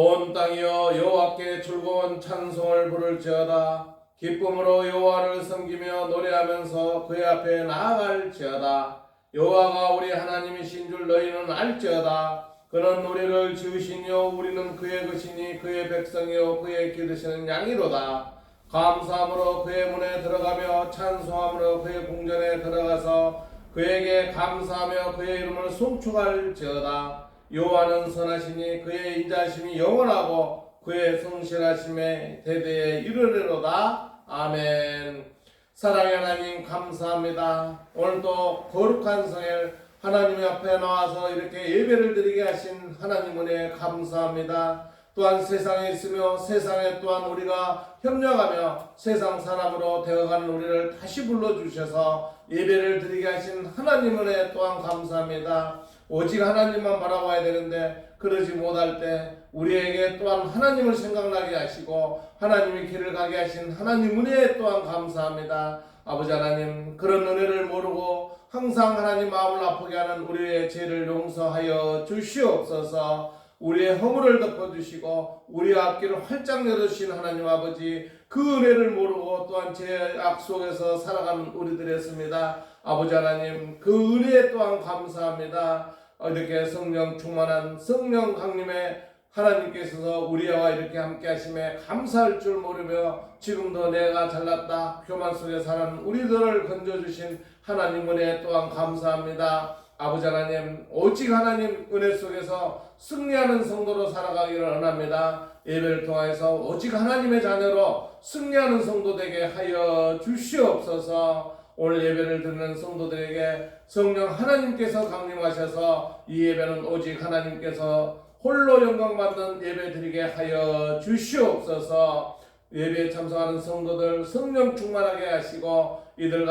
온 땅이여 여호와께 즐거운 찬송을 부를지어다. 기쁨으로 여호와를 섬기며 노래하면서 그의 앞에 나아갈지어다. 여호와가 우리 하나님이신 줄 너희는 알지어다. 그는 우리를 지으시니요 우리는 그의 것이니 그의 백성이요 그의 기르시는 양이로다. 감사함으로 그의 문에 들어가며 찬송함으로 그의 궁전에 들어가서 그에게 감사하며 그의 이름을 송축할지어다. 여호와는 선하시니 그의 인자심이 영원하고 그의 성실하심에 대대에 이르리로다. 아멘. 사랑의 하나님 감사합니다. 오늘도 거룩한 성일 하나님 앞에 나와서 이렇게 예배를 드리게 하신 하나님 은혜 감사합니다. 또한 세상에 있으며 세상에 또한 우리가 협력하며 세상 사람으로 되어가는 우리를 다시 불러주셔서 예배를 드리게 하신 하나님 은혜 또한 감사합니다. 오직 하나님만 바라봐야 되는데 그러지 못할 때 우리에게 또한 하나님을 생각나게 하시고 하나님의 길을 가게 하신 하나님 은혜 또한 감사합니다. 아버지 하나님, 그런 은혜를 모르고 항상 하나님 마음을 아프게 하는 우리의 죄를 용서하여 주시옵소서. 우리의 허물을 덮어주시고 우리의 앞길을 활짝 열어주신 하나님 아버지, 그 은혜를 모르고 또한 죄악 속에서 살아가는 우리들이었습니다. 아버지 하나님, 그 은혜 또한 감사합니다. 이렇게 성령 충만한 성령 강림의 하나님께서 우리와 이렇게 함께 하심에 감사할 줄 모르며 지금도 내가 잘났다 교만 속에 사는 우리들을 건져주신 하나님 은혜 또한 감사합니다. 아버지 하나님, 오직 하나님 은혜 속에서 승리하는 성도로 살아가기를 원합니다. 예배를 통해서 오직 하나님의 자녀로 승리하는 성도 되게 하여 주시옵소서. 오늘 예배를 드리는 성도들에게 성령 하나님께서 강림하셔서 이 예배는 오직 하나님께서 홀로 영광받는 예배 드리게 하여 주시옵소서. 예배에 참석하는 성도들 성령 충만하게 하시고 이들이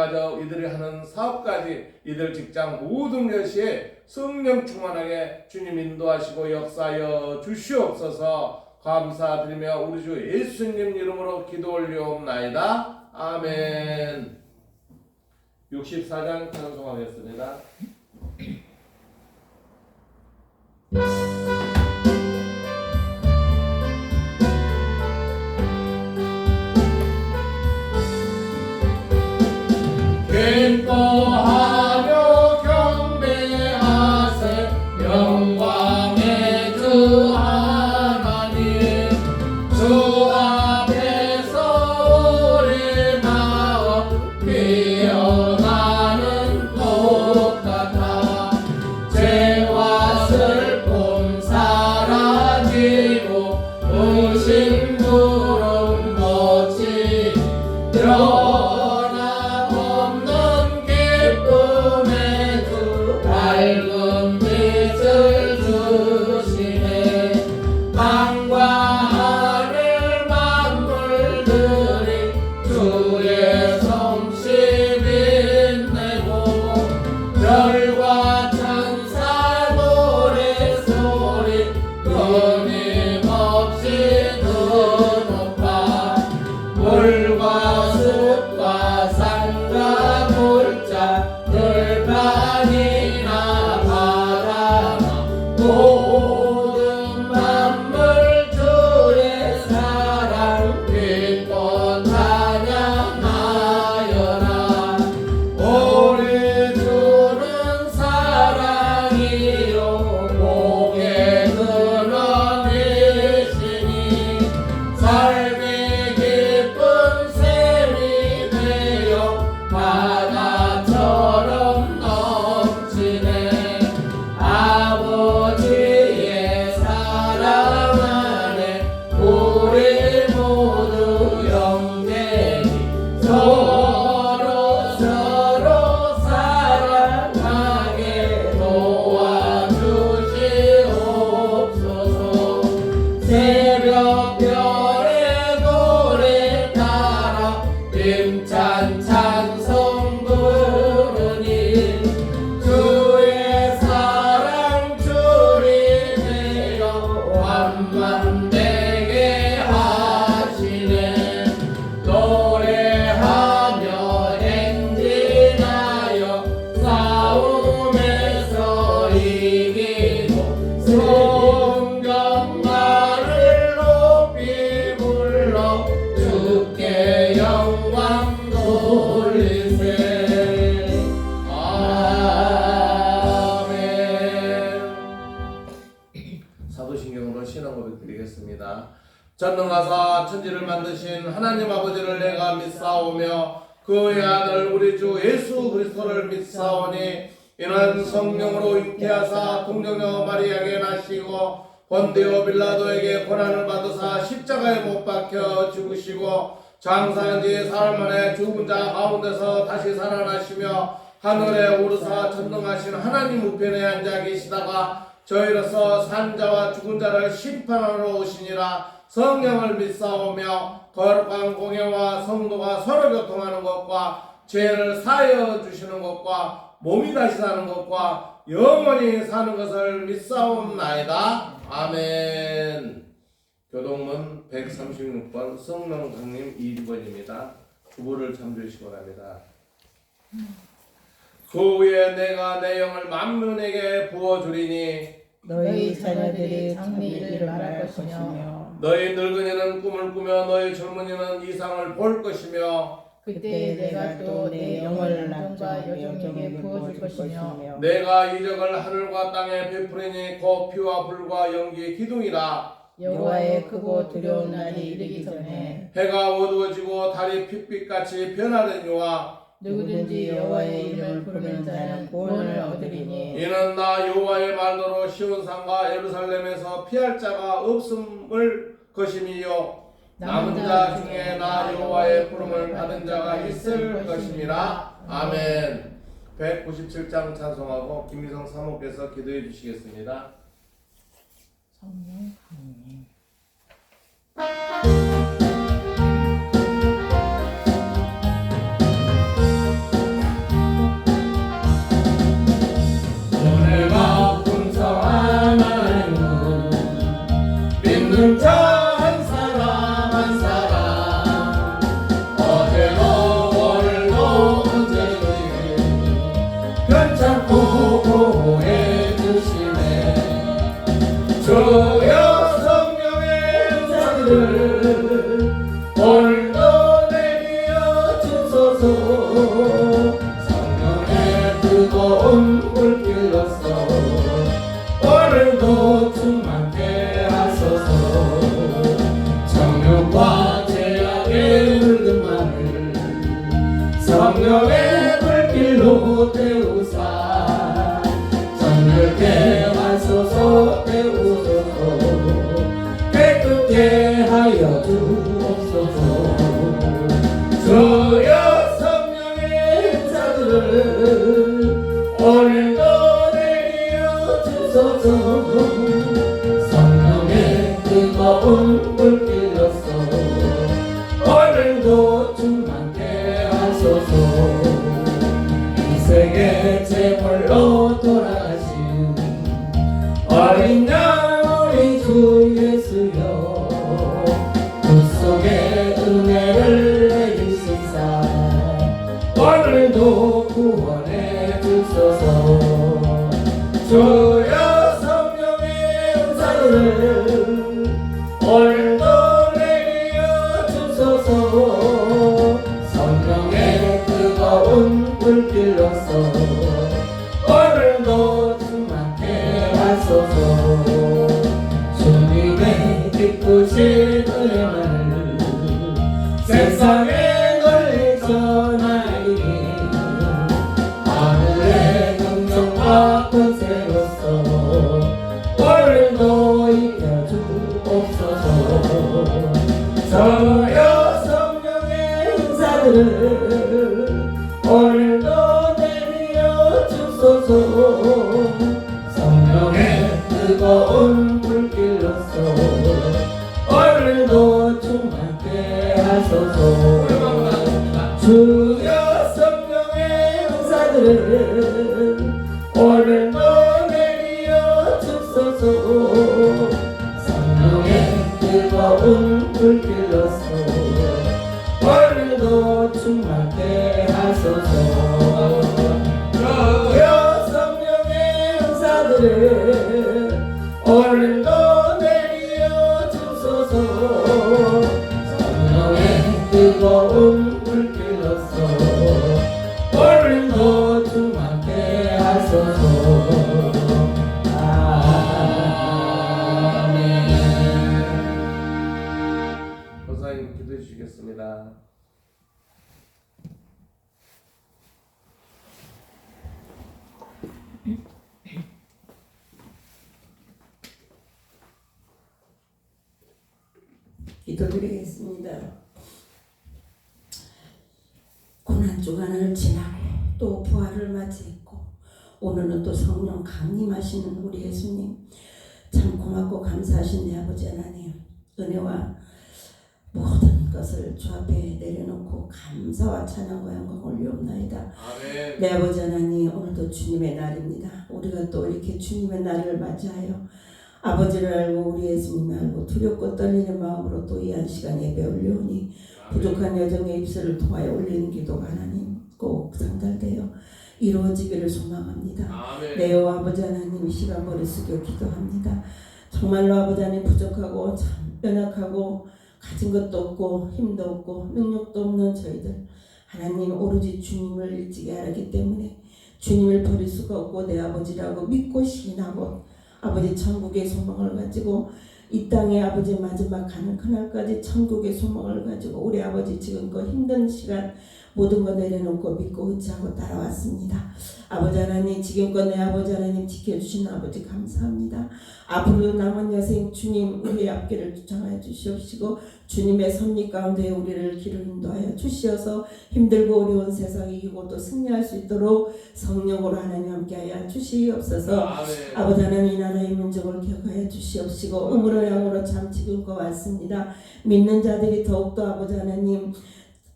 하는 사업까지 이들 직장 모든 것이 성령 충만하게 주님 인도하시고 역사하여 주시옵소서. 감사드리며 우리 주 예수님 이름으로 기도 올리옵나이다. 아멘. 64장 찬송하겠습니다. 기뻐하며 경배하세 영광의 주 하나님. 주 앞에서 우리 마음 피어나는 꽃 같아. 죄와 슬픔 사라지고 의심 두려움 없이 변함없는 전능하사 천지를 만드신 하나님 아버지를 내가 믿사오며 그의 아들 우리 주 예수 그리스도를 믿사오니 이는 성령으로 잉태하사 동정녀 마리아에게 나시고 본디오 빌라도에게 고난을 받으사 십자가에 못 박혀 죽으시고 장사한 지 사흘 만에 죽은 자 가운데서 다시 살아나시며 하늘에 오르사 전능하신 하나님 우편에 앉아 계시다가 저희로서 산 자와 죽은 자를 심판하러 오시니라. 성령을 믿사오며 거룩한 공예와 성도가 서로 교통하는 것과 죄를 사하여 주시는 것과 몸이 다시 사는 것과 영원히 사는 것을 믿사옵나이다. 아멘. 교동문 136번 성명장님 2번입니다. 구보를 참조하시기 바랍니다. 그 후에 내가 내 영을 만민에게 부어주리니 너희 자녀들이 장래일을 말할 것이며 너희 늙은이는 꿈을 꾸며 너희 젊은이는 이상을 볼 것이며 그때 내가 또 내 영을 남종과 여종에게 부어줄 것이며 내가 이적을 하늘과 땅에 베푸리니 곧 피와 불과 연기의 기둥이라. 여호와의 크고 두려운 날이 이르기 전에 해가 어두워지고 달이 핏빛같이 변하려니와 누구든지 여호와의 이름을 부르는 자는 구원을 얻으리니 이는 나 여호와의 말대로 시온산과 예루살렘에서 피할 자가 없음을 것임이요 남은 자 중에 나 여호와의 부름을 받은 자가 있을 것임이라. 아멘. 197장 찬송하고 김미성 사모께서 기도해 주시겠습니다. 성령 강림 오늘과 풍성한 하나님은 믿는 자 한 사람 한 사람 어제도 오늘도 언제든지 편찮고 보호해 주시네. 주여 성령의 은사들을 오늘도 내려 주소서. 성령의 뜨거운 불길로서 오늘도 충만케 하소서. 정욕과 죄악의 물들만을 성령의 불길로 태우사 정결케 하소서. 태우소서. 깨끗게 하여 주옵소서. 주여 성령의 은사들을 오늘도 내려 주소서. 성령의 뜨거운 불길로서 오늘도 충만케 하소서. 이 세계 제물로 돌아가신 어린 양 우리 주 예수여 그 속에 은혜를 내주시사 오늘도 구원해 주소서. 주여 성령의 은사를 오늘도 내려 주소서. 성령의 뜨거운 불길로서 오늘도 충만케 하소서. 주님의 기쁘신 은혜만을 세상에 널리 전하리니 하늘의 능력과 권세로서 오늘도 이겨주옵소서. 저여 성령의 은사들을 오늘도 내려 주소서. 성령의 뜨거운 불길로서 오늘도 충만케 하소서. 주여 성령의 은사들을 오늘도 내려 주소서. 성령의 뜨거운 불길로서 오늘도 충만케 하소서. 주여 성령의 은사들을 오늘도 내려 주소서. 성령의 뜨거운 불길로서 오늘도 충만케 하소서. 기도드리겠습니다. 고난 주간을 지나고 또 부활을 맞이했고 오늘은 또 성령 강림하시는 우리 예수님 참 고맙고 감사하신 내 아버지 하나님, 은혜와 모든 것을 주 앞에 내려놓고 감사와 찬양과 영광을 올리옵나이다. 아멘. 내 아버지 하나님, 오늘도 주님의 날입니다. 우리가 또 이렇게 주님의 날을 맞이하여 아버지를 알고 우리 예수님을 알고 두렵고 떨리는 마음으로 또 이 한 시간 예배 올려오니 부족한 여정의 입술을 통하여 올리는 기도가 하나님 꼭 상달되어 이루어지기를 소망합니다. 아멘. 내 아버지 하나님, 이 시간 머리 숙여 기도합니다. 정말로 아버지 하나님 부족하고 참 연약하고 가진 것도 없고 힘도 없고 능력도 없는 저희들 하나님 오로지 주님을 일찍이 알았기 때문에 주님을 버릴 수가 없고 내 아버지라고 믿고 시인하고 아버지 천국의 소망을 가지고 이 땅에 아버지 마지막 가는 그날까지 천국의 소망을 가지고 우리 아버지 지금껏 힘든 시간 모든 거 내려놓고 믿고 의지하고 따라왔습니다. 아버지 하나님, 지금껏 내 아버지 하나님 지켜주신 아버지 감사합니다. 앞으로 남은 여생 주님 우리의 앞길을 주장하여 주시옵시고 주님의 섭리 가운데 우리를 길을 인도하여 주시어서 힘들고 어려운 세상 이기고 또 승리할 수 있도록 성령으로 하나님 함께하여 주시옵소서. 아버지 하나님, 이 나라의 민족을 기억하여 주시옵시고 음으로 양으로 참 지금껏 왔습니다. 믿는 자들이 더욱더 아버지 하나님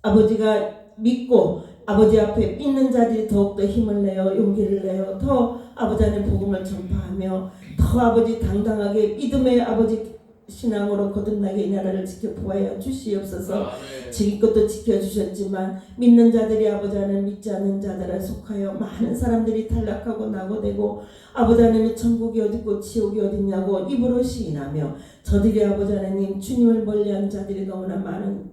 아버지가 믿고 아버지 앞에 믿는 자들이 더욱더 힘을 내어 용기를 내어 더 아버지 하나님 복음을 전파하며 더 아버지 당당하게 믿음의 아버지 신앙으로 거듭나게 이 나라를 지켜보아야 주시옵소서. 지금껏도 지켜주셨지만 믿는 자들이 아버지 하나님 믿지 않는 자들에 속하여 많은 사람들이 탈락하고 낙오되고 아버지 하나님 천국이 어디고 지옥이 어딨냐고 입으로 시인하며 저들이 아버지 하나님 주님을 멀리하는 자들이 너무나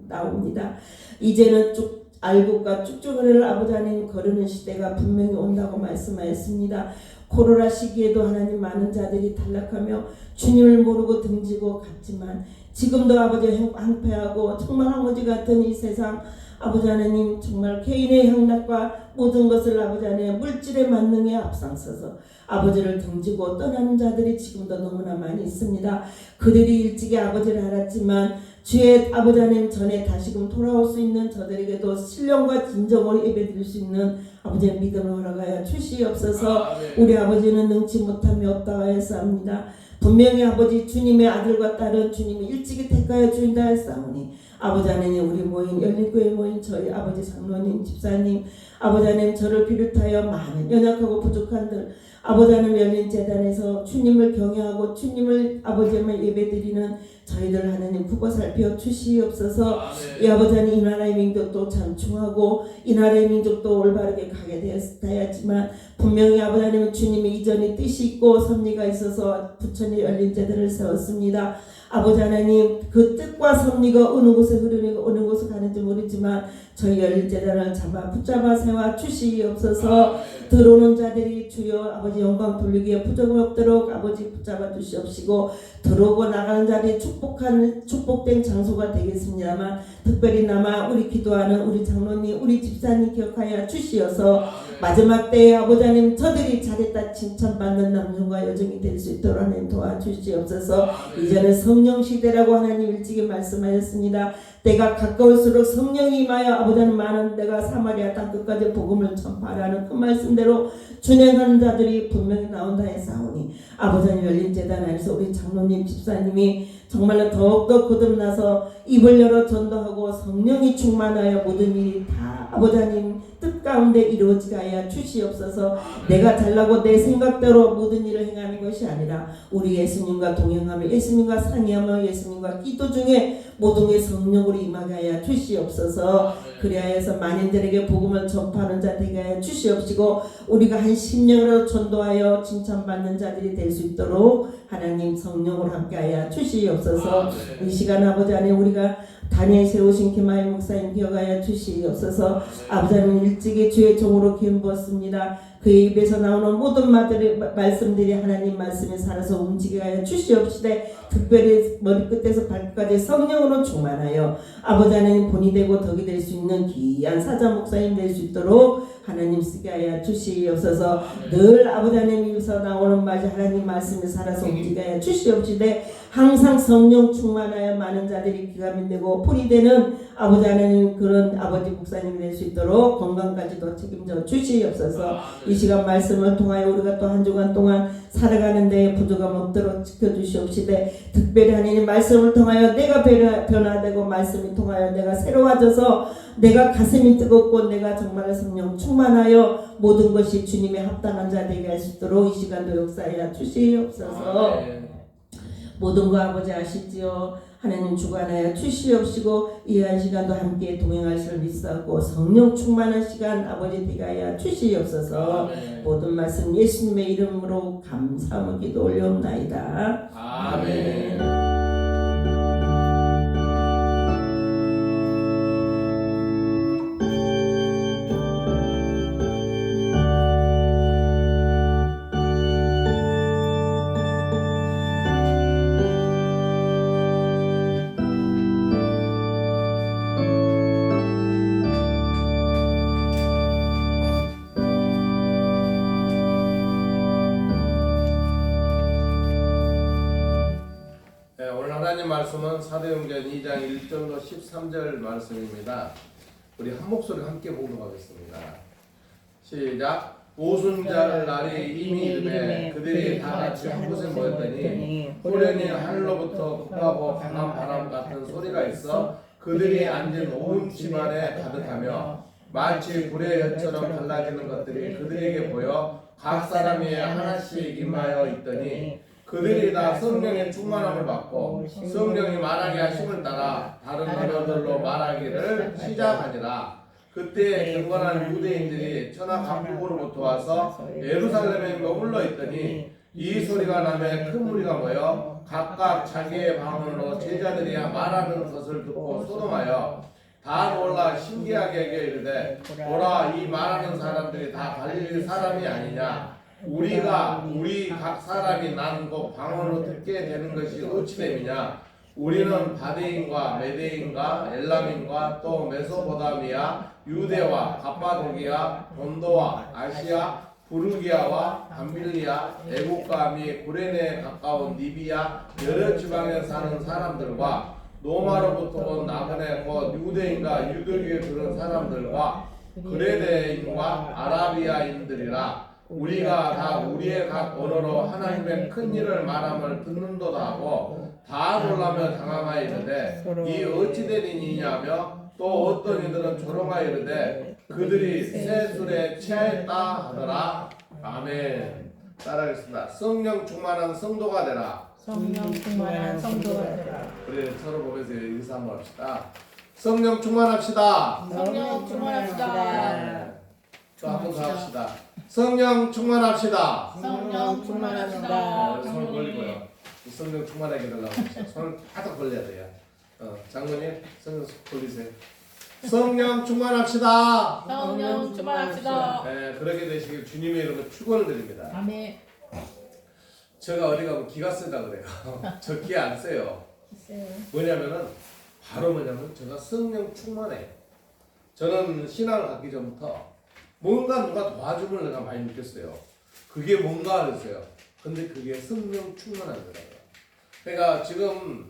나옵니다. 이제는 쭉 알고가 쭉쭉을 아버지 하나님 거르는 시대가 분명히 온다고 말씀하였습니다. 코로나 시기에도 하나님 많은 자들이 탈락하며 주님을 모르고 등지고 갔지만 지금도 아버지 한패하고 정말 황무지 같은 이 세상 아버지 하나님 정말 개인의 향락과 모든 것을 아버지 하나님 물질의 만능에 앞장서서 아버지를 등지고 떠나는 자들이 지금도 너무나 많이 있습니다. 그들이 일찍이 아버지를 알았지만 주의 아버지 하나님 전에 다시금 돌아올 수 있는 저들에게도 신령과 진정으로 예배드릴 수 있는 아버지의 믿음을 허락하여 주시옵소서. 우리 아버지는 능치 못함이 없다 하였사옵니다. 분명히 아버지 주님의 아들과 딸은 주님이 일찍이 택하여 주인다 하였사오니 아버지 하나님 우리 모인 열린교회 모인 저희 아버지 장로님 집사님 아버지 하나님 저를 비롯하여 많은 연약하고 부족한들 아버지 하나님 열린재단에서 주님을 경외하고 주님을 아버지만 예배드리는 저희들 하나님 국어 살펴 주시옵소서. 이 아버지 하나님 이 나라의 민족도 참 중하고 이 나라의 민족도 올바르게 가게 되었지만 분명히 아버지 하나님 주님의 이전에 뜻이 있고 섭리가 있어서 부천의 열린재단을 세웠습니다. 아버지 하나님 그 뜻과 섭리가 어느 곳에 흐르고 어느 곳에 가는지 모르지만 저희 열린재단을 붙잡아 세워 주시옵소서. 들어오는 자들이 주여 아버지 영광 돌리기에 부족함 없도록 아버지 붙잡아 주시옵시고 들어오고 나가는 자들이 축복된 장소가 되겠습니다만 특별히 남아 우리 기도하는 우리 장로님 우리 집사님 기억하여 주시어서 마지막 때에 아버지 하나님 저들이 잘했다 칭찬받는 남녀가 여정이 될 수 있도록 하나님 도와주시옵소서. 이제는 성령 시대라고 하나님 일찍이 말씀하셨습니다. 때가 가까울수록 성령이 임하여 아버지 하나님 많은 데가 사마리아 땅 끝까지 복음을 전파하라는 그 말씀대로 준행하는 자들이 분명히 나온다 했사오니 아버지 하나님 열린재단 안에서 우리 장로님 집사님이 정말로 더욱더 거듭나서 입을 열어 전도하고 성령이 충만하여 모든 일이 다 아버지 하나님 뜻 가운데 이루어지게 하여 주시옵소서. 내가 잘나고 내 생각대로 모든 일을 행하는 것이 아니라 우리 예수님과 동행하며 예수님과 상의하며 예수님과 기도 중에 모든 게 성령으로 임하게 하여 주시옵소서. 그리하여서 만인들에게 복음을 전파하는 자 되게 하여 주시옵시고 우리가 한 10년으로 전도하여 칭찬받는 자들이 될 수 있도록 하나님 성령으로 함께하여 주시옵소서. 이 시간 아버지 안에 우리가 단위에 세우신 김하희 목사님 기억하여 주시옵소서. 아버지 하나님 일찍이 주의 종으로 기름부었습니다. 그의 입에서 나오는 모든 말씀들이 하나님 말씀에 살아서 움직이게 하여 주시옵시되 특별히 머리끝에서 발끝까지 성령으로 충만하여 아버지 하나님 본이 되고 덕이 될 수 있는 귀한 사자 목사님 될 수 있도록 하나님 쓰게 하여 주시옵소서. 늘 아버지 하나님께서 나오는 말이 하나님 말씀에 살아서 움직이게 하여 주시옵시되 항상 성령 충만하여 많은 자들이 귀가 민되고 풀이 되는 아버지 하나님 그런 아버지 목사님 될 수 있도록 건강까지도 책임져 주시옵소서. 이 시간 말씀을 통하여 우리가 또 한 주간 동안 살아가는 데에 부족함 없도록 지켜주시옵시되 특별히 하나님 말씀을 통하여 내가 변화되고 말씀을 통하여 내가 새로워져서 내가 가슴이 뜨겁고 내가 정말 성령 충만하여 모든 것이 주님의 합당한 자 되게 할 수 있도록 이 시간도 역사하여 주시옵소서. 모든 거 아버지 아시지요. 하나님 주관하여 주시옵시고 이한 시간도 함께 동행하실 믿사고 성령 충만한 시간 아버지 되게 하여 주시옵소서. 모든 말씀 예수님의 이름으로 감사하며 기도 올려옵나이다. 아멘. 오늘 하나님 말씀은 사도행전 2장 1절로 13절 말씀입니다. 우리 한 목소리 함께 보도록 하겠습니다. 시작. 오순절 날이 이미 이름에 그들이 다 같이 한 곳에 모였더니 호련히 하늘로부터 급하고 강한 바람 같은 소리가 있어 그들이 앉은 온 집안에 가득하며 마치 불의 엿처럼 갈라지는 것들이 그들에게 보여 각 사람이 하나씩 임하여 있더니 그들이 다 성령의 충만함을 받고 성령이 말하게 하심을 따라 다른 언어들로 말하기를 시작하니라. 그때 경건한 유대인들이 천하 각국으로부터 와서 예루살렘에 머물러 있더니 이 소리가 나매 큰 무리가 모여 각각 자기의 방언으로 제자들이 말하는 것을 듣고 소동하여 다 놀라 신기하게 여겨 이르되 보라 이 말하는 사람들이 다 갈릴리 사람이 아니냐. 우리 각 사람이 나는 것 방언으로 듣게 되는 것이 어찌 됨이냐. 우리는 바데인과 메데인과 엘람인과 또 메소포타미아 유대와 갑바도기아 본도와 아시아 부르기아와 밤빌리아 애국과 및 구레네에 가까운 리비아 여러 지방에 사는 사람들과 노마로부터 온 나그네 곧 유대인과 유대교에 들은 사람들과 그레데인과 아라비아인들이라. 우리가 다 우리의 각 언어로 하나님의 큰 일을 말함을 듣는도다 하고 다 놀라며 당황하여 이르되 이 어찌 된 일이냐며 또 어떤 이들은 조롱하여 이르되 그들이 새 술에 취하였다 하더라. 아멘. 따라하겠습니다. 성령 충만한 성도가 되라. 성령 충만한 성도가 되라. 우리 서로 보면서 인사 한번 합시다. 성령 충만합시다. 성령 충만합시다. 또 한 번 더 합시다. 성령 충만합시다. 성령 충만합시다. 손을 벌리고요. 성령 충만하게 달라고 합시다. 손을 바닥 벌려야 돼요. 장로님 성령 벌리세요. 성령 충만합시다. 성령 충만합시다. 네, 그렇게 되시길 주님의 이름으로 축원을 드립니다. 아멘. 제가 어디 가면 기가 세다 그래요. 저 기 안 세요. 뭐냐면은 바로 뭐냐면 제가 성령 충만해요. 저는 신앙을 갖기 전부터 뭔가 누가 도와줌을 내가 많이 느꼈어요. 그게 뭔가 그랬어요. 근데 그게 성령 충만한 거라고요. 그러니까 지금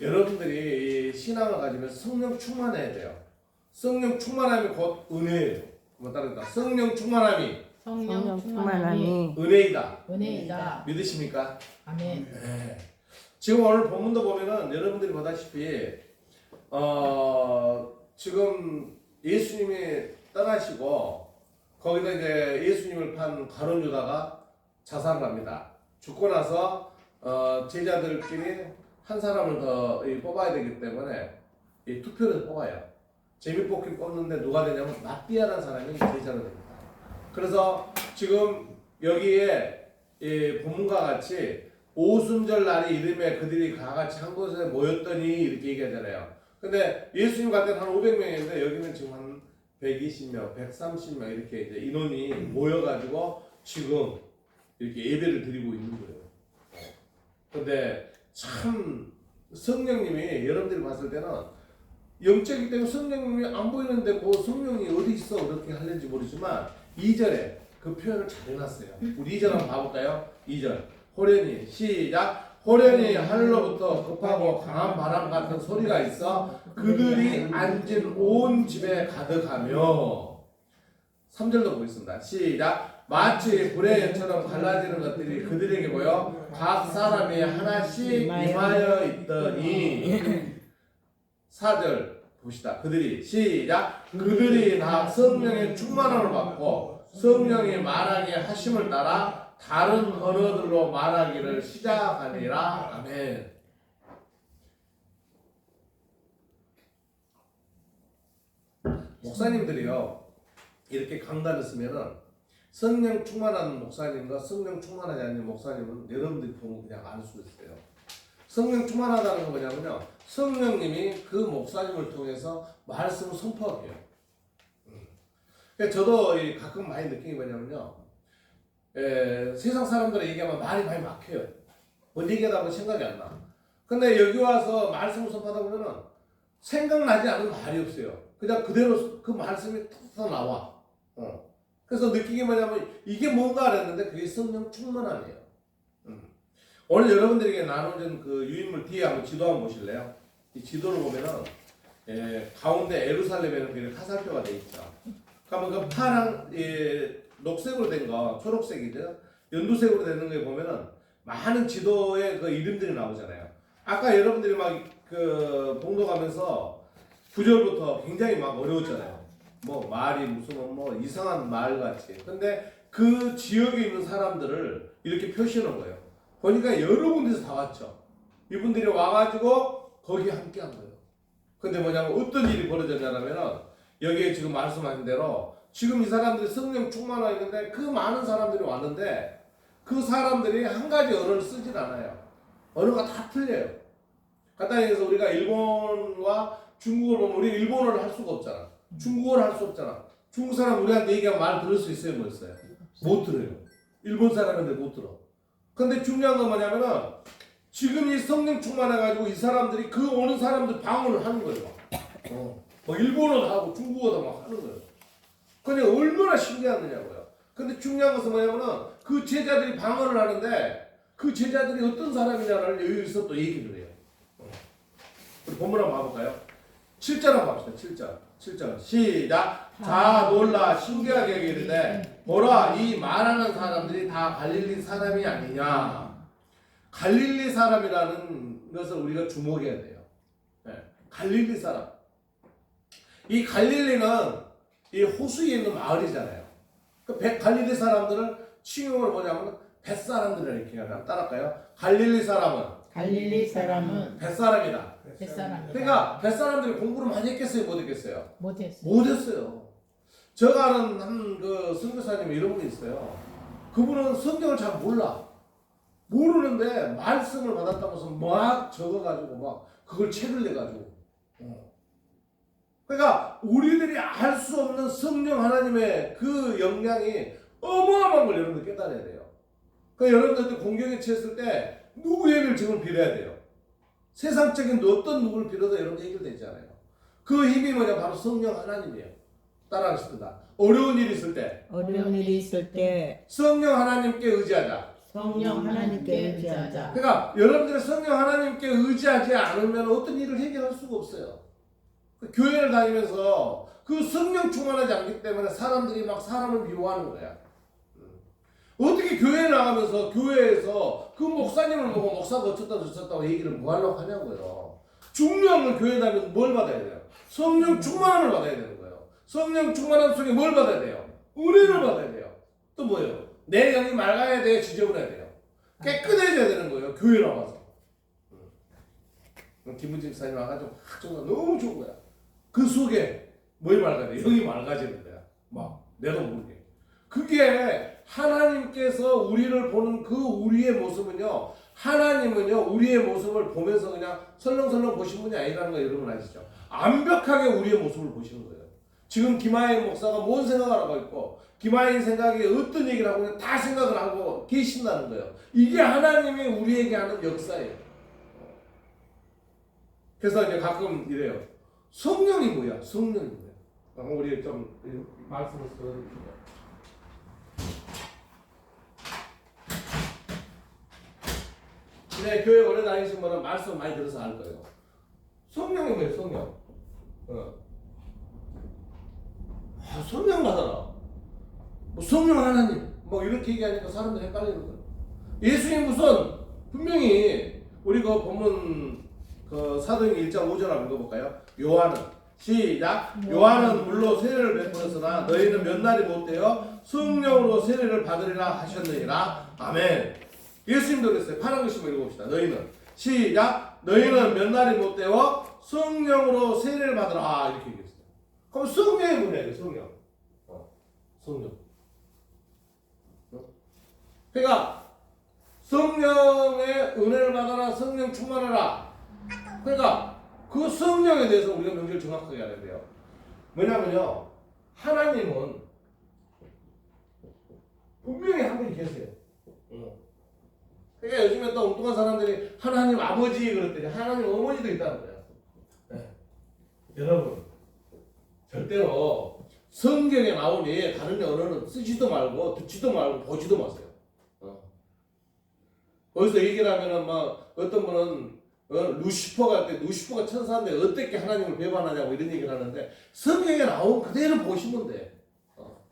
여러분들이 신앙을 가지면 성령 충만해야 돼요. 성령 충만함이 곧 은혜예요. 한번 따라합니다. 성령 충만함이 성령 충만함이 은혜이다. 은혜이다. 믿으십니까? 아멘. 네. 지금 오늘 본문도 보면은 여러분들이 보다시피 지금 예수님이 떠나시고 거기다 이제 예수님을 판 가룟 유다가 자살을 합니다. 죽고 나서 제자들끼리 한 사람을 더 뽑아야 되기 때문에 이 투표를 뽑아요. 제비뽑기 뽑는데 누가 되냐면 마띠아라는 사람이 제자가 됩니다. 그래서 지금 여기에 이 본문과 같이 오순절 날이 이름에 그들이 다 같이 한 곳에 모였더니 이렇게 얘기하잖아요. 근데 예수님 갈 때는 한 500명인데 여기는 지금 한 120명, 130명 이렇게 이제 인원이 모여가지고 지금 이렇게 예배를 드리고 있는 거예요. 근데 참 성령님이 여러분들이 봤을 때는 영적이기 때문에 성령님이 안 보이는데 뭐 성령이 어디 있어 그렇게 하는지 모르지만 2절에 그 표현을 잘 해놨어요. 우리 2절 한번 봐볼까요? 2절 호련히 시작. 호련히 하늘로부터 급하고 강한 바람 같은 소리가 있어 그들이 앉은 온 집에 가득하며 3절도 보겠습니다. 시작. 마치 불의 연처럼 갈라지는 것들이 그들에게 보여 각 사람이 하나씩 임하여 있더니 4절 봅시다. 그들이 시작. 그들이 다 성령의 충만함을 받고 성령이 말하게 하심을 따라 다른 언어들로 말하기를 시작하니라. 아멘. 목사님들이요 이렇게 강단을 쓰면은 성령 충만한 목사님과 성령 충만하지 않는 목사님은 여러분들이 보면 그냥 알 수 있어요. 성령 충만하다는 건 뭐냐면요 성령님이 그 목사님을 통해서 말씀을 선포하게 해요. 그러니까 저도 가끔 많이 느끼는 게 뭐냐면요 세상 사람들이 얘기하면 말이 많이 막혀요. 뭔 얘기하다 보면 생각이 안 나. 근데 여기 와서 말씀을 선포하다 보면은 생각나지 않은 말이 없어요. 그냥 그대로 그 말씀이 툭 나와. 그래서 느낀 게 뭐냐면 이게 뭔가 알았는데 그게 성령 충만함이에요. 오늘 여러분들에게 나눠준 그 유인물 뒤에 한번 지도 한번 보실래요? 이 지도를 보면은 가운데 예루살렘에는 그 화살표가 돼 있죠. 그러면 그 파랑 녹색으로 된 거, 초록색이죠. 연두색으로 되는 거에 보면은 많은 지도에 그 이름들이 나오잖아요. 아까 여러분들이 막 그 봉독하면서 9절부터 굉장히 막 어려웠잖아요. 뭐 말이 무슨 뭐 이상한 말 같이. 근데 그 지역에 있는 사람들을 이렇게 표시하는 거예요. 보니까 여러 군데서 다 왔죠. 이분들이 와가지고 거기 함께 한 거예요. 근데 뭐냐면 어떤 일이 벌어졌냐면은 여기에 지금 말씀하신 대로 지금 이 사람들이 성령 충만하 있는데 그 많은 사람들이 왔는데 그 사람들이 한 가지 언어를 쓰질 않아요. 언어가 다 틀려요. 간단히 해서 우리가 일본과 중국어를 보면 우리 일본어를 할 수가 없잖아. 중국어를 할 수 없잖아. 중국 사람 우리한테 얘기하면 말 들을 수 있어요? 못 써요? 못 들어요. 일본 사람인데 못 들어. 근데 중요한 건 뭐냐면은 지금 이 성령 충만해가지고 이 사람들이 그 오는 사람들 방언을 하는 거예요. 뭐 일본어도 하고 중국어도 막 하는 거예요. 근데 얼마나 신기하느냐고요. 근데 중요한 것은 뭐냐면은 그 제자들이 방언을 하는데 그 제자들이 어떤 사람이냐를 여기서 또 얘기를 해요. 우리 본문 한번 봐볼까요? 7절 한번 봅시다. 7절 시작. 자 놀라 신기하게 여기는데 보라 이 말하는 사람들이 다 갈릴리 사람이 아니냐. 갈릴리 사람이라는 것을 우리가 주목해야 돼요. 갈릴리 사람. 이 갈릴리는 이 호수에 있는 마을이잖아요. 그 갈릴리 사람들을 칭용을 뭐냐면 뱃사람들이라 이렇게 하면 따라할까요? 갈릴리 사람은 뱃사람이다. 그러니까 뱃사람들이 공부를 많이 했겠어요? 못 했겠어요? 못했어요. 제가 아는 한 그 선교사님 이런 분이 있어요. 그분은 성경을 잘 몰라. 모르는데 말씀을 받았다면서 막 적어가지고 막 그걸 책을 내가지고. 그러니까 우리들이 알 수 없는 성령 하나님의 그 영향이 어마어마한 걸 여러분들 깨달아야 돼요. 그러니까 여러분들 공경에 처했을 때 누구 얘기를 지금 빌어야 돼요. 세상적인 어떤 누구를 빌어도 여러분 해결되지 않아요. 그 힘이 뭐냐 바로 성령 하나님이에요. 따라하겠습니다. 어려운 일이 있을 때 성령 하나님께 의지하자. 그러니까 여러분들이 성령 하나님께 의지하지 않으면 어떤 일을 해결할 수가 없어요. 교회를 다니면서 그 성령 충만하지 않기 때문에 사람들이 막 사람을 미워하는 거야. 어떻게 교회에 나가면서 교회에서 그 목사님을 보고 목사가 어쩌다 저쩌다고 얘기를 뭐 하려고 하냐고요. 중요한 건 교회 다니면서 뭘 받아야 돼요? 성령 충만함을 받아야 되는 거예요. 성령 충만함 속에 뭘 받아야 돼요? 은혜를 받아야 돼요. 또 뭐예요? 내 영이 맑아야 돼요? 지저분해야 돼요? 깨끗해져야 되는 거예요. 교회 나와서. 김문진 집사님 와가지고 정말 너무 좋은 거야. 그 속에 뭘 맑아야 돼? 영이 맑아지는 거야. 막 내가 모르게. 그게 하나님께서 우리를 보는 그 우리의 모습은요. 하나님은요. 우리의 모습을 보면서 그냥 설렁설렁 보신 분이 아니라는 거 여러분 아시죠? 완벽하게 우리의 모습을 보시는 거예요. 지금 김하인 목사가 뭔 생각을 하고 있고 김하인 생각에 어떤 얘기를 하고 다 생각을 하고 계신다는 거예요. 이게 하나님이 우리에게 하는 역사예요. 그래서 이제 가끔 이래요. 성령이 뭐야? 성령이 뭐야? 우리 좀 말씀을 들어주세요. 네, 교회 오래 다니신 분은 말씀 많이 들어서 알 거예요. 성령이 뭐예요? 성령. 성령 받아라. 뭐 성령 하나님. 뭐 이렇게 얘기하니까 사람들 헷갈리는 거예요. 예수님 무슨 분명히 우리 그 본문 그 사도행 1장 5절 한번 읽어볼까요? 요한은 시작. 요한은 물로 세례를 베풀었으나 너희는 몇 날이 못 되어 성령으로 세례를 받으리라 하셨느니라. 아멘. 예수님도 그랬어요. 파란 글씨만 읽어봅시다. 너희는 시작. 너희는 몇 날이 못 되어 성령으로 세례를 받으라 이렇게 얘기했어요. 그럼 성령이 뭐냐? 성령. 성령. 그러니까 성령의 은혜를 받아라. 성령 충만하라. 그러니까 그 성령에 대해서 우리가 명제를 정확하게 알아야 돼요. 뭐냐면요, 하나님은 분명히 한 분이 계세요. 그러니까 요즘에 또 엉뚱한 사람들이 하나님 아버지 그랬더니 하나님 어머니도 있다는 거예요. 네. 여러분 절대로 성경에 나오니 다른 언어는 쓰지도 말고 듣지도 말고 보지도 마세요. 거기서 얘기를 하면은 막 어떤 분은 루시퍼가 할 때 루시퍼가 천사인데 어떻게 하나님을 배반하냐고 이런 얘기를 하는데 성경에 나온 그대로 보시면 돼.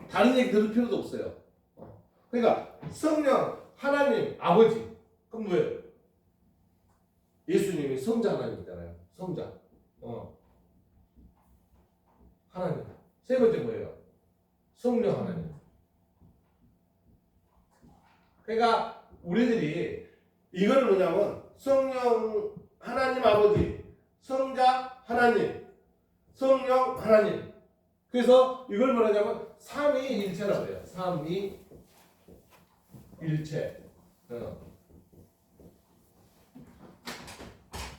다른 얘기 들을 필요도 없어요. 그러니까 성령 하나님 아버지 그럼 뭐예요? 예수님이 성자 하나님이잖아요. 성자. 하나님. 세 번째 뭐예요? 성령 하나님. 그러니까 우리들이 이걸 뭐냐면 성령 하나님 아버지, 성자 하나님, 성령 하나님. 그래서 이걸 뭐냐면 삼위일체라고 해요. 삼위일체.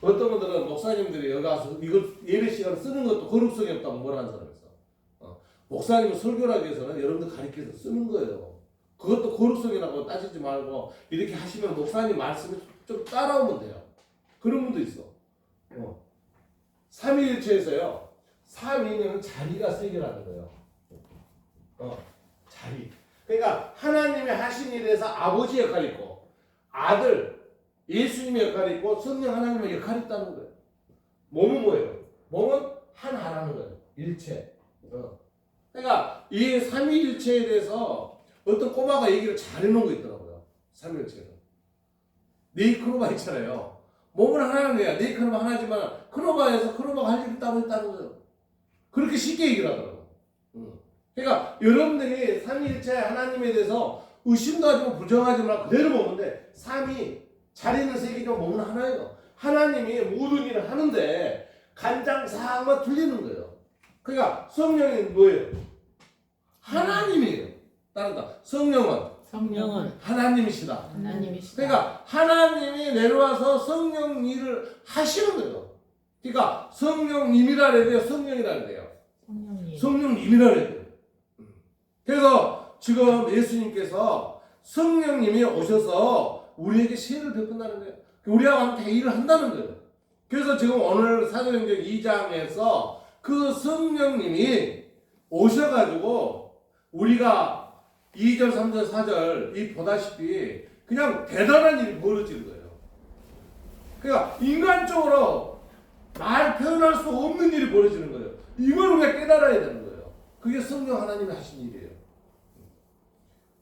어떤 분들은 목사님들이 여기 와서 이거 예배 시간 쓰는 것도 거룩성이 없다고 뭐라 하는 사람이 있어. 목사님은 설교를 하기 위해서는 여러분들 가르쳐서 쓰는 거예요. 그것도 거룩성이라고 따지지 말고 이렇게 하시면 목사님 말씀을 좀 따라오면 돼요. 그런 분도 있어. 삼위일체에서요. 삼위는 자리가 세 개라는 거예요. 자리. 그러니까 하나님이 하신 일에서 아버지 역할이 있고 아들 예수님의 역할이 있고 성령 하나님의 역할이 있다는 거예요. 몸은 뭐예요? 몸은 하나라는 거예요. 일체. 그러니까 이 삼위일체에 대해서 어떤 꼬마가 얘기를 잘 해놓은 거 있더라고요. 삼위일체는. 네이크로바 있잖아요. 몸은 하나는 거야. 네이크로바 하나지만 크로바에서 크로바가 할 일이 따로 있다는 거예요. 그렇게 쉽게 얘기를 하더라고요. 그러니까 여러분들이 삼위일체 하나님에 대해서 의심도 하지 마 부정하지 마 그대로 보면 돼. 삼위 자리는 세 개지만 몸은 하나예요. 하나님이 모든 일을 하는데 간장사항만 틀리는 거예요. 그러니까 성령이 뭐예요? 하나님이에요. 따른다. 성령은 하나님이시다. 하나님이시다. 그러니까 하나님이 내려와서 성령 일을 하시는 거예요. 그러니까 성령님이라 해야 돼요. 성령이라 해야 돼요. 성령님이라 해야 돼요. 그래서 지금 예수님께서 성령님이 오셔서 우리에게 세례를 베푼다는 거예요. 우리하고 함께 일을 한다는 거예요. 그래서 지금 오늘 사도행전 2장에서 그 성령님이 오셔가지고 우리가 2절, 3절, 4절 이 보다시피 그냥 대단한 일이 벌어지는 거예요. 그러니까 인간적으로 말 표현할 수 없는 일이 벌어지는 거예요. 이걸 우리가 깨달아야 되는 거예요. 그게 성령 하나님이 하신 일이에요.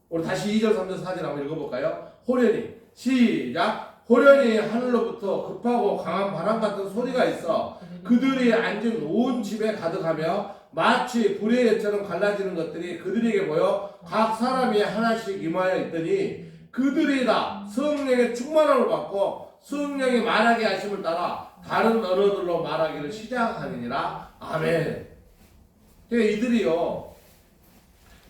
우리 다시 2절, 3절, 4절 한번 읽어볼까요? 호련히 시작. 호련히 하늘로부터 급하고 강한 바람 같은 소리가 있어 그들이 앉은 온 집에 가득하며 마치 불의 열처럼 갈라지는 것들이 그들에게 보여 각 사람이 하나씩 임하여 있더니 그들이 다 성령의 충만함을 받고 성령이 말하게 하심을 따라 다른 언어들로 말하기를 시작하느니라. 아멘. 그러니까 이들이요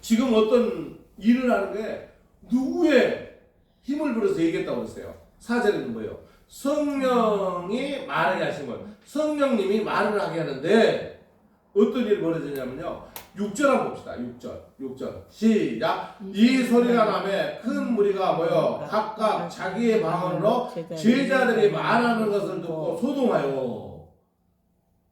지금 어떤 일을 하는 게 누구의 힘을 빌어서 얘기했다고 그랬어요. 4절에는 뭐예요? 성령이 말하게 하심을 성령님이 말을 하게 하는데 어떤 일이 벌어지냐면요 6절 한번 봅시다. 6절 시작. 이 소리가 나매 큰 무리가 모여 각각 자기의 방언으로 제자들이 말하는 것을 듣고 소동하여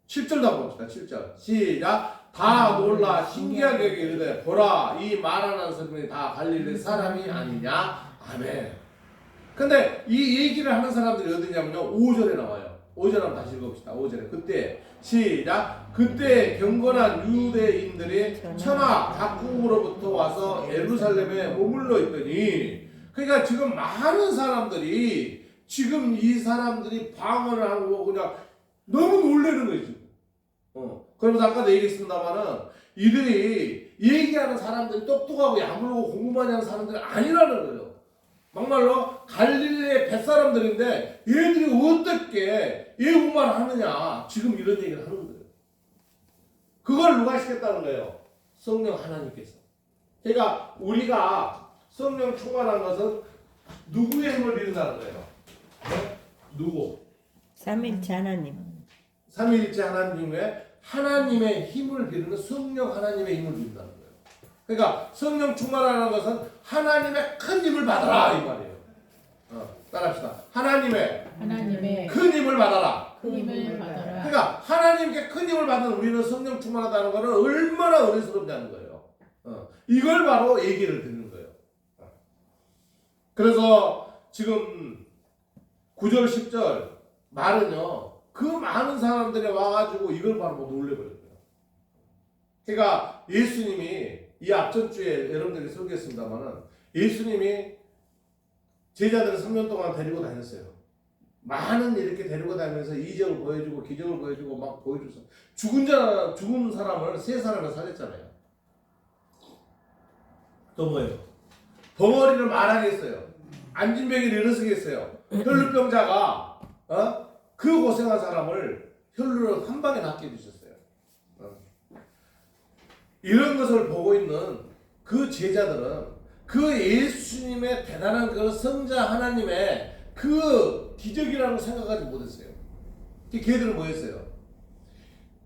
7절도 한번 봅시다. 7절 시작. 다 놀라 신기하게 여기게 이르되 보라 이 말하는 사람이 다 갈릴리 사람이 아니냐. 아멘. 근데 이 얘기를 하는 사람들이 어디냐면요 5절에 나와요. 5절 한번 다시 읽어봅시다. 5절에 그때 시작. 그때 경건한 유대인들이 천하 각국으로부터 와서 예루살렘에 머물러 있더니, 그러니까 지금 많은 사람들이 지금 이 사람들이 방언을 하고 그냥 너무 놀라는 거예요. 그러면서 아까도 얘기했습니다만은 이들이 얘기하는 사람들이 똑똑하고 야물고 공부 많이 하는 사람들이 아니라는 거예요. 막말로 갈릴리의 뱃사람들인데 얘들이 어떻게 예고만 하느냐, 지금 이런 얘기를 하는 거예요. 그걸 누가 시켰다는 거예요? 성령 하나님께서. 그러니까 우리가 성령 충만한 것은 누구의 힘을 빌린다는 거예요? 네? 누구? 삼일체 하나님. 삼위일체 하나님의 힘을 빌리는 성령 하나님의 힘을 빌린다는 거예요. 그러니까 성령 충만하는 것은 하나님의 큰 힘을 받아라 이 말이에요. 따라합시다. 하나님의 큰 힘을 받아라. 큰 힘을 받아라. 그러니까 하나님께 큰 힘을 받는 우리는 성령 충만하다는 것은 얼마나 은혜스럽다는 거예요. 이걸 바로 얘기를 듣는 거예요. 그래서 지금 9절 10절 말은요, 그 많은 사람들이 와가지고 이걸 바로 못 놀래버렸어요. 그러니까 예수님이 이 앞전 주에 여러분들이 설교했습니다만은 예수님이 제자들을 3년 동안 데리고 다녔어요. 많은 이렇게 데리고 다니면서 이적을 보여주고 기적을 보여주고 막 보여줘서 죽은 사람을 3사람을 살렸잖아요. 또 뭐예요? 벙어리를 말하게 했어요. 안진뱅이를 일어서게 했어요. 혈루병자가 그 고생한 사람을 혈루를 한 방에 낫게 해주셨어요. 이런 것을 보고 있는 그 제자들은 그 예수님의 대단한 그 성자 하나님의 그 기적이라고 생각하지 못했어요. 걔들은 뭐였어요?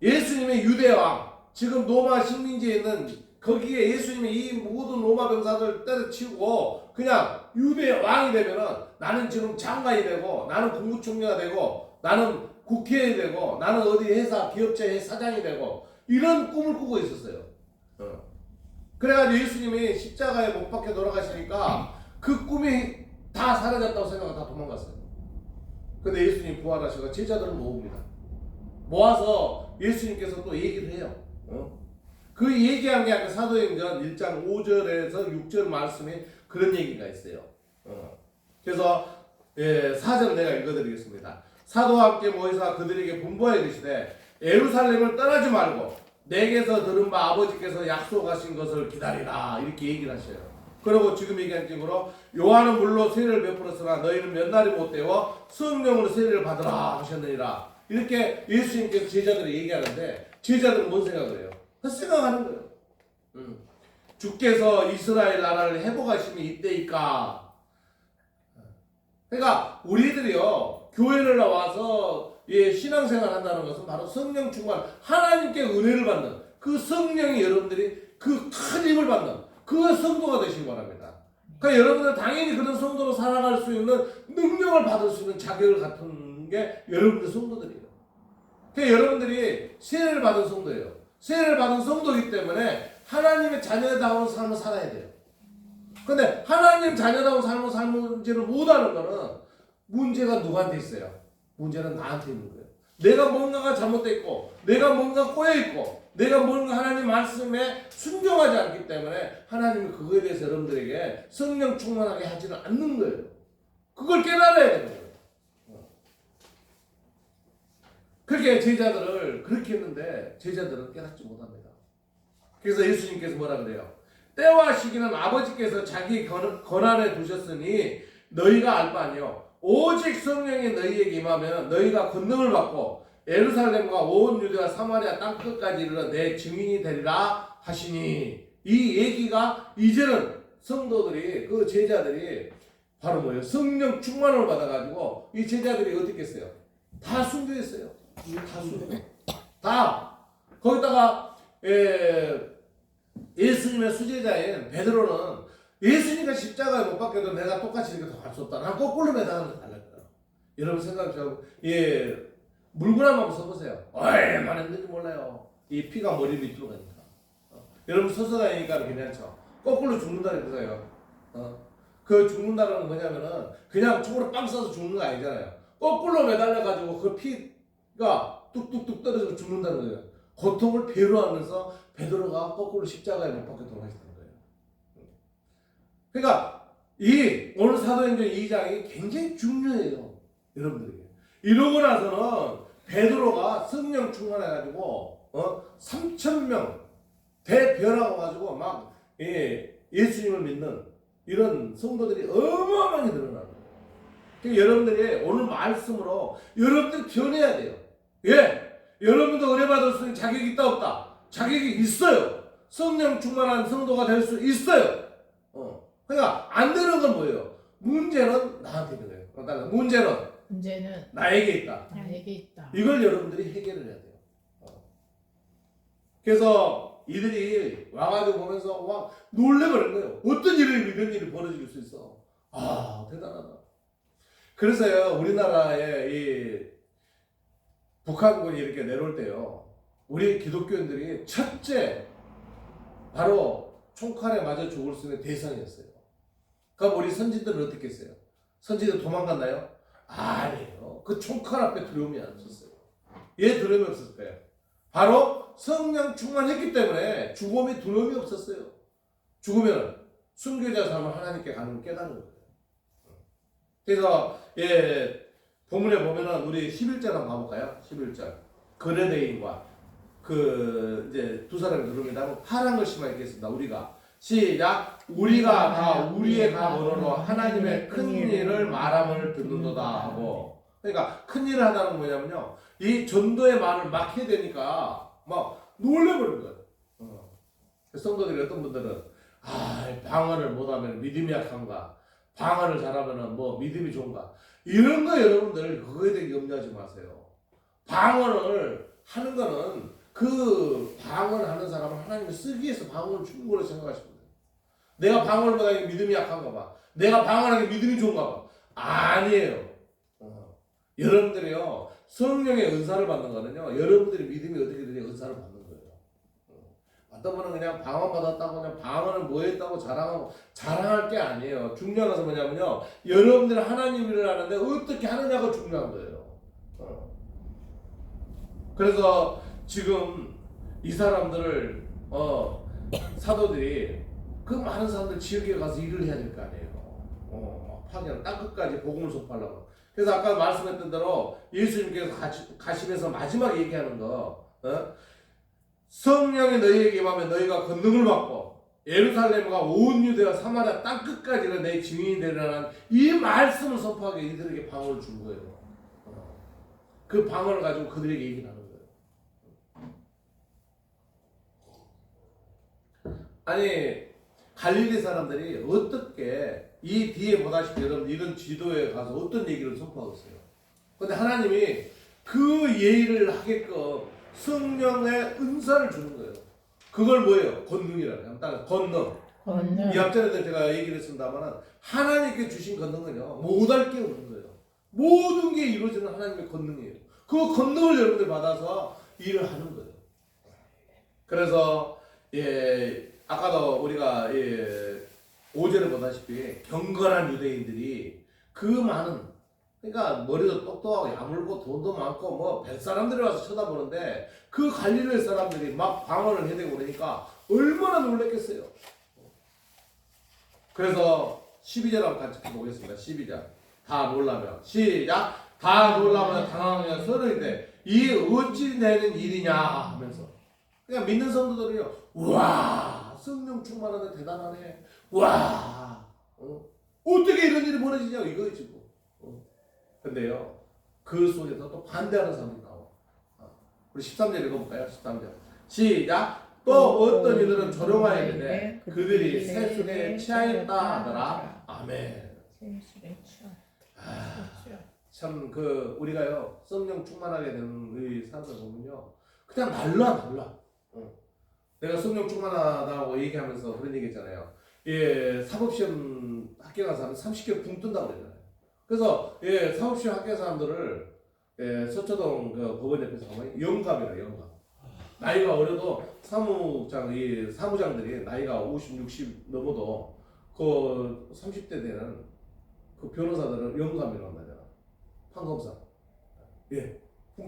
예수님의 유대왕, 지금 로마 식민지에 있는 거기에 예수님이 이 모든 로마 병사들 때려치우고 그냥 유대 왕이 되면은 나는 지금 장관이 되고 나는 국무총리가 되고 나는 국회에 되고 나는 어디 회사 기업체 사장이 되고 이런 꿈을 꾸고 있었어요. 그래가지고 예수님이 십자가에 못 박혀 돌아가시니까 그 꿈이 다 사라졌다고 생각하고 다 도망갔어요. 근데 예수님 부활하셔서 제자들을 모읍니다. 모아서 예수님께서 또 얘기를 해요. 그 얘기한 게 아까 사도행전 1장 5절에서 6절 말씀에 그런 얘기가 있어요. 그래서 4절 내가 읽어드리겠습니다. 사도와 함께 모여서 그들에게 분부하여 이르시되 예루살렘을 떠나지 말고 내게서 들은 바 아버지께서 약속하신 것을 기다리라, 이렇게 얘기를 하셔요. 그리고 지금 얘기한 식으로 요한은 물론 세례를 베풀었으나 너희는 몇 날이 못 되어 성령으로 세례를 받으라 하셨느니라, 이렇게 예수님께서 제자들이 얘기하는데 제자들은 뭔 생각을 해요? 생각하는 거예요. 주께서 이스라엘 나라를 회복하심이 이때일까? 그러니까 우리들이요 교회를 나와서 신앙생활 한다는 것은 바로 성령 충만, 하나님께 은혜를 받는 그 성령이 여러분들이 그 큰 힘을 받는 그 성도가 되시기 바랍니다. 그러니까 여러분들 당연히 그런 성도로 살아갈 수 있는 능력을 받을 수 있는 자격을 갖춘 게 여러분들 성도들이에요. 그러니까 여러분들이 세례를 받은 성도예요. 세례를 받은 성도이기 때문에 하나님의 자녀다운 삶을 살아야 돼요. 근데 하나님 자녀다운 삶을 살지를 못하는 거는 문제가 누구한테 있어요? 문제는 나한테 있는 거예요. 내가 뭔가가 잘못되어 있고 내가 뭔가 꼬여 있고 내가 뭔가 하나님 말씀에 순종하지 않기 때문에 하나님이 그거에 대해서 여러분들에게 성령 충만하게 하지는 않는 거예요. 그걸 깨달아야 되는 거예요. 그렇게 제자들을 그렇게 했는데 제자들은 깨닫지 못합니다. 그래서 예수님께서 뭐라 그래요? 때와 시기는 아버지께서 자기 권한에 두셨으니 너희가 알 바 아니요 오직 성령이 너희에게 임하면 너희가 권능을 받고 예루살렘과 온 유대와 사마리아 땅끝까지 이르러 내 증인이 되리라 하시니, 이 얘기가 이제는 성도들이 그 제자들이 바로 뭐예요? 성령 충만을 받아가지고 이 제자들이 어떻게 했어요? 다 순교했어요. 다 순교. 다 거기다가 예수님의 수제자인 베드로는 예수님과 십자가에 못 박혀도 내가 똑같이 이렇게 할 수 없다. 난 거꾸로 매달아서 달랐다. 여러분 생각하시고 물구나무 한번 서보세요. 얼마나 힘든지 몰라요. 이 피가 머리 밑으로 가니까. 여러분 서서 다니니까 괜찮죠. 거꾸로 죽는다는 거예요. 그 죽는다는 건 뭐냐면은 그냥 총으로 빵 쏴서 죽는 거 아니잖아요. 거꾸로 매달려가지고 그 피가 뚝뚝뚝 떨어지고 죽는다는 거예요. 고통을 배로 하면서 베드로가 거꾸로 십자가에 못 박혀 돌아가셨다는 거예요. 그러니까 이 오늘 사도행전 2장이 굉장히 중요해요. 여러분들에게. 이러고 나서는 베드로가 성령 충만해가지고 3,000명 대변하고 가지고 막 예수님을 믿는 이런 성도들이 어마어마하게 늘어나는 거예요. 그러니까 여러분들이 오늘 말씀으로 여러분들이 변해야 돼요. 예, 여러분도 은혜받을 수 있는 자격이 있다 없다? 자격이 있어요. 성령 충만한 성도가 될 수 있어요. 그러니까 안 되는 건 뭐예요? 문제는 나한테 있는 거예요. 그러니까 문제는 나에게 있다. 나에게 있다. 이걸 여러분들이 해결을 해야 돼요. 그래서 이들이 와가지고 보면서 막 놀래버린 거예요. 어떤 일이 이런 일이 벌어질 수 있어. 아, 대단하다. 그래서요, 우리나라에 이 북한군이 이렇게 내려올 때요, 우리 기독교인들이 첫째 바로 총칼에 맞아 죽을 수 있는 대상이었어요. 그럼 우리 선지들은 어떻게 했어요? 선지들 도망갔나요? 아니에요. 그 총칼 앞에 두려움이 없었어요. 왜 두려움이 없었을까요? 바로 성령 충만했기 때문에 죽음에 두려움이 없었어요. 죽으면 순교자 삶을 하나님께 가는 걸 깨닫는 거예요. 그래서 본문에 보면은 우리 11절 한번 가볼까요? 11절. 그레데인과 이제 두 사람이 누릅니다. 파란 글씨만 읽겠습니다. 우리가 시작. 우리가 다 우리의 가문으로 하나님의 큰 일을 말함을 듣는도다 하고. 그러니까 큰 일을 하다는 건 뭐냐면요, 이 전도의 말을 막 해야 되니까 막 놀래버린 거예요. 성도들이 어떤 분들은 방언을 못하면 믿음이 약한가, 방언을 잘하면 뭐 믿음이 좋은가, 이런 거 여러분들 그거에 대해 염려하지 마세요. 방언을 하는 거는 그 방언하는 사람을 하나님이 쓰기 위해서 방언을 주는 거로 생각하시면 돼요. 내가 방언을 못하니 믿음이 약한가 봐, 내가 방언하기 믿음이 좋은가 봐. 아니에요. 여러분들이요, 성령의 은사를 받는 거는요, 여러분들이 믿음이 어떻게 되냐 은사를 받는 거예요. 어떤 분은 그냥 방언 받았다고 그냥 방언을 뭐 했다고 자랑할 게 아니에요. 중요한 것은 뭐냐면요, 여러분들이 하나님 일을 하는데 어떻게 하느냐가 중요한 거예요. 그래서 지금 이 사람들을 사도들이 그 많은 사람들 지역에 가서 일을 해야 될 거 아니에요. 파견 땅끝까지 복음을 전파하려고. 그래서 아까 말씀했던 대로 예수님께서 가시면서 마지막 얘기하는 거, 성령이 너희에게 임하면 너희가 권능을 받고 예루살렘과 온 유대와 사마리아 땅끝까지가 내 증인이 되리라는 이 말씀을 선포하게 이들에게 방언을 준 거예요. 그 방언을 가지고 그들에게 얘기를 하는 거예요. 아니, 갈릴리 사람들이 어떻게 이 뒤에 보다시피 여러분 이런 지도에 가서 어떤 얘기를 선포하겠어요? 근데 하나님이 그 예의를 하게끔 성령의 은사를 주는 거예요. 그걸 뭐예요? 권능이라고 해요. 권능. 이 앞전에도 제가 얘기를 했습니다만 하나님께 주신 권능은요, 못할 게 없는 거예요. 모든 게 이루어지는 하나님의 권능이에요. 그 권능을 여러분들 받아서 일을 하는 거예요. 그래서 아까도 우리가 5절에 보다시피 경건한 유대인들이 그 많은, 그러니까 머리도 똑똑하고 야물고 돈도 많고 뭐 뱃사람들이 와서 쳐다보는데 그 갈릴리 사람들이 막 방언을 해대고 그러니까 얼마나 놀랬겠어요. 그래서 12절 한번 같이 보겠습니다. 12절. 다 놀라며 시작. 다 놀라며 당황하며 서로인데 이 어찌 되는 일이냐 하면서, 그냥 믿는 성도들이요, 우와 성령 충만하네, 대단하네, 우와 어떻게 이런 일이 벌어지냐 이거지 뭐. 근데요, 그 속에서 또 반대하는 사람이 나와. 우리 13절 읽어볼까요? 13절 시작. 또 어떤 이들은 조롱하여 이르되 그들이 세술에 취하였다 하더라. 아멘. 세술에 취하였다. 참 우리가요 성령 충만하게 되는 우리 사람들 보면요, 그냥 날라. 내가 성령 충만하다고 얘기하면서 그런 얘기 했잖아요. 사법시험 합격한 사람은 30개월 붕 뜬다고 그러잖아요. 그래서 사법시험 합격한 사람들을 서초동 그 법원 옆에서 가면 영감이라 영감. 나이가 어려도 사무장들이 나이가 50, 60 넘어도 그 30대 되는 그 변호사들은 영감이라고 하잖아. 판검사. 예.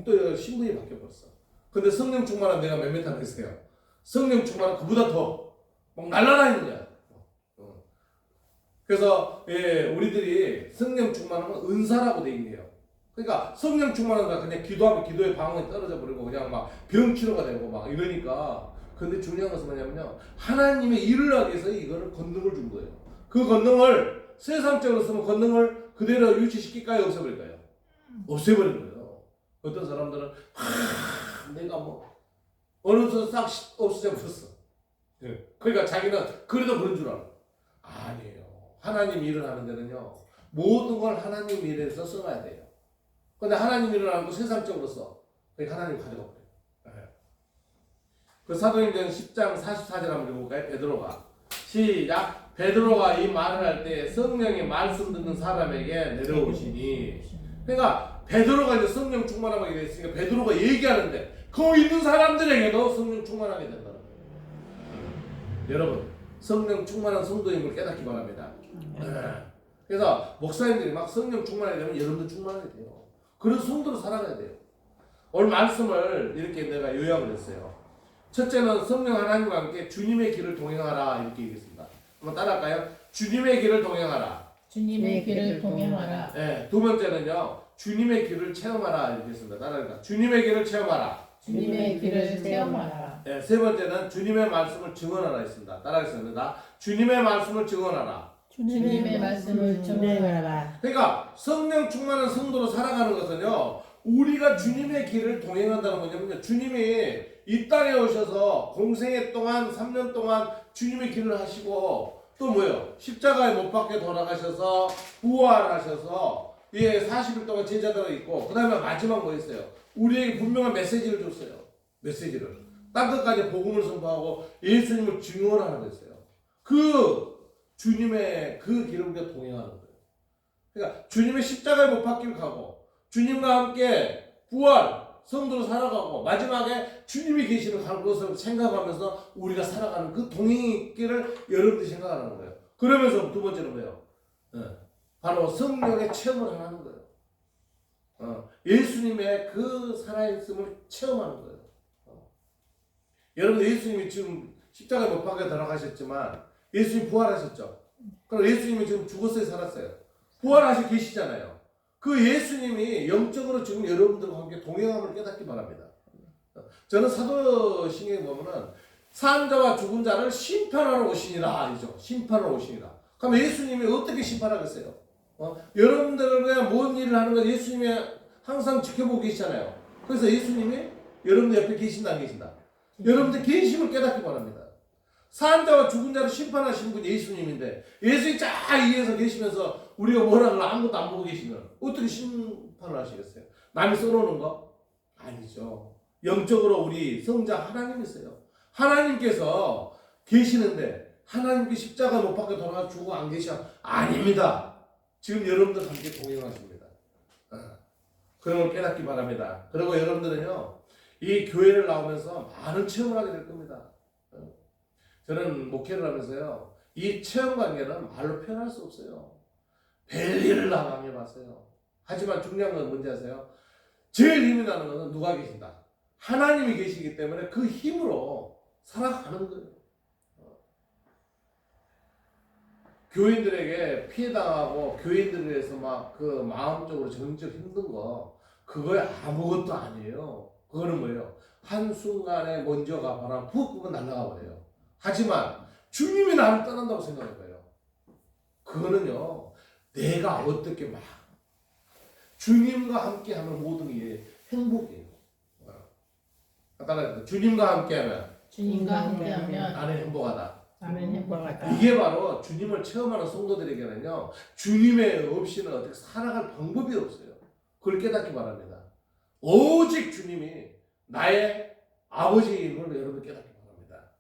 또 신분이 바뀌어버렸어. 근데 성령 충만한 내가 몇몇 하나 있어요. 성령 충만한 그보다 더 막 날아다니는 거야. 그래서 우리들이 성령 충만한 건 은사라고 돼 있네요. 그러니까 성령 충만한 건 그냥 기도하면 기도의 방언이 떨어져 버리고 그냥 막 병치료가 되고 막 이러니까. 근데 중요한 것은 뭐냐면요. 하나님의 일을 하기 위해서 이거를 권능을 준 거예요. 그 권능을 세상적으로 쓰면 권능을 그대로 유지시킬까요? 없애버릴까요? 없애버린 거예요. 어떤 사람들은 내가 뭐 어느 정도 싹 없어져 버렸어. 그러니까 자기는 그래도 그런 줄 알아. 아니에요. 하나님 일을 하는 데는요. 모든 걸 하나님 일에서 써놔야 돼요. 근데 하나님 일을 하는 거 세상적으로 써. 그러니까 하나님 가져가 버려요. 그 사도행전 10장 44절 한번 읽어볼까요? 베드로가. 시작. 베드로가 이 말을 할 때 성령의 말씀 듣는 사람에게 내려오시니. 그러니까 베드로가 이제 성령 충만하게 됐으니까 베드로가 얘기하는데 거기 있는 사람들에게도 성령 충만하게 된다는 거예요. 여러분 성령 충만한 성도임을 깨닫기 바랍니다. 그래서 목사님들이 막 성령 충만하게 되면 여러분도 충만하게 돼요. 그래서 성도로 살아가야 돼요. 오늘 말씀을 이렇게 내가 요약을 했어요. 첫째는 성령 하나님과 함께 주님의 길을 동행하라 이렇게 얘기했습니다. 한번 따라할까요? 주님의 길을 동행하라. 주님의 길을 동행하라. 네, 두 번째는요. 주님의 길을 체험하라 이렇게 했습니다. 따라할까요? 주님의 길을 체험하라. 주님의 길을 체험하라. 네, 세 번째는 주님의 말씀을 증언하라 했습니다. 따라하겠습니다. 주님의 말씀을 증언하라. 주님의 말씀을 증언하라. 그러니까 성령 충만한 성도로 살아가는 것은요. 우리가 주님의 길을 동행한다는 거냐면요. 주님이 이 땅에 오셔서 공생애 동안 3년 동안 주님의 길을 하시고 또 뭐예요? 십자가에 못 박혀 돌아가셔서 부활하셔서 40일 동안 제자들과 있고 그 다음에 마지막 뭐 했어요? 우리에게 분명한 메시지를 줬어요. 메시지를. 땅끝까지 복음을 선포하고 예수님을 증언하는 거였어요. 그 주님의 그 길을 우리가 동행하는 거예요. 그러니까 주님의 십자가에 못 박힐 가고 주님과 함께 부활 성도로 살아가고 마지막에 주님이 계시는 것을 생각하면서 우리가 살아가는 그 동행의 길을 여러분들이 생각하는 거예요. 그러면서 두 번째는 뭐예요? 바로 성령의 체험을 하는 거예요. 예수님의 그 살아있음을 체험하는 거예요. 여러분 예수님이 지금 십자가에 못 박혀 돌아가셨지만 예수님 부활하셨죠. 그럼 예수님이 지금 죽었어요, 살았어요? 부활하시 계시잖아요. 그 예수님이 영적으로 지금 여러분들과 함께 동행함을 깨닫기 바랍니다. 저는 사도신경에 보면은 산자와 죽은 자를 심판하러 오시니라 이죠. 심판하러 오시니라. 그럼 예수님이 어떻게 심판하겠어요? 여러분들을 위해 뭔 일을 하는 건 예수님이 항상 지켜보고 계시잖아요. 그래서 예수님이 여러분들 옆에 계신다 안 계신다? 여러분들 계심을 깨닫기 바랍니다. 산자와 죽은 자를 심판하신 분이 예수님인데 예수님이 쫙 위에서 계시면서 우리가 뭐라고 아무것도 안 보고 계시면 어떻게 심판을 하시겠어요? 남이 써놓는 거? 아니죠. 영적으로 우리 성자 하나님이세요. 하나님께서 계시는데 하나님께 십자가 못 박혀 돌아가 죽고 안 계셔? 아닙니다. 지금 여러분들 함께 동행하십니다. 그런 걸 깨닫기 바랍니다. 그리고 여러분들은요 이 교회를 나오면서 많은 체험을 하게 될 겁니다. 저는 목회를 하면서요 이 체험 관계는 말로 표현할 수 없어요. 별일을 다 당해봤어요. 하지만 중요한 건 뭔지 아세요? 제일 힘이 나는 것은 누가 계신다? 하나님이 계시기 때문에 그 힘으로 살아가는 거예요. 교인들에게 피해당하고 교인들을 위해서 막 그 마음적으로 정적 힘든 거 그거에 아무것도 아니에요. 그거는 뭐예요? 한순간에 먼저 가봐라 푹 그거 날아가 버려요. 하지만 주님이 나를 떠난다고 생각해봐요. 그거는요 내가 어떻게 막 주님과 함께하는 모든 게 행복이에요. 따라해서 주님과 함께하면 나는 행복하다. 나는 행복하다. 이게 바로 주님을 체험하는 성도들에게는요 주님의 없이는 어떻게 살아갈 방법이 없어요. 그걸 깨닫기 바랍니다. 오직 주님이 나의 아버지임을 여러분 깨닫기 바랍니다.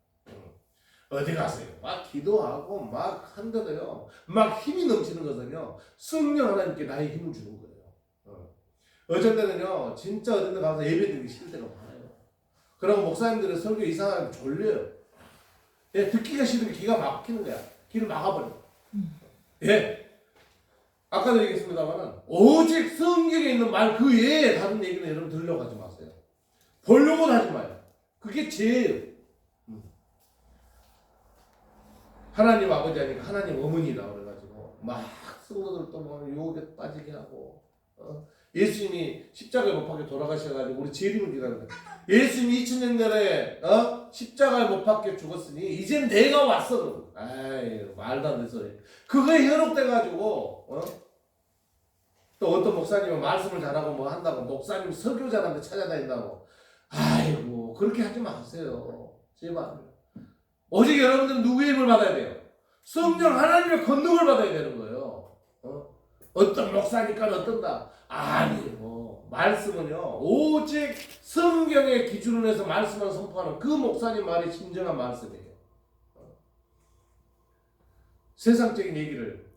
어디 가세요? 막 기도하고 막 한데도요 막 힘이 넘치는 것은요 성령 하나님께 나의 힘을 주는 거예요. 어쩔 때는요 진짜 어떤 데 가서 예배 드리기 싫을 때가 많아요. 그리고 목사님들은 설교 이상하게 졸려요. 예, 듣기가 싫으면 기가 막히는 거야. 귀를 막아버려. 예. 아까도 얘기했습니다만은 오직 성경에 있는 말 그 외에 다른 얘기는 여러분 들으려고 하지 마세요. 보려고 하지 마요. 그게 죄예요. 하나님 아버지 하니까 하나님 어머니라 그래가지고 막 성도들 또 뭐 유혹에 빠지게 하고 예수님이 십자가에 못 박혀 돌아가셔가지고 우리 재림을 기다리는 거예요. 예수님이 2000년 전에 십자가에 못 박혀 죽었으니 이제 내가 왔어. 아이 말도 안 되는 소리. 그거에 현혹돼가지고 또 어떤 목사님은 말씀을 잘하고 뭐 한다고 목사님 설교자한테 찾아다닌다고 아이고 그렇게 하지 마세요. 제발. 오직 여러분들은 누구의 힘을 받아야 돼요? 성령 하나님의 권능을 받아야 되는 거예요. 어떤 목사니까 어떤다. 아니요. 말씀은요. 오직 성경의 기준으로 해서 말씀을 선포하는 그 목사님 말이 진정한 말씀이에요. 세상적인 얘기를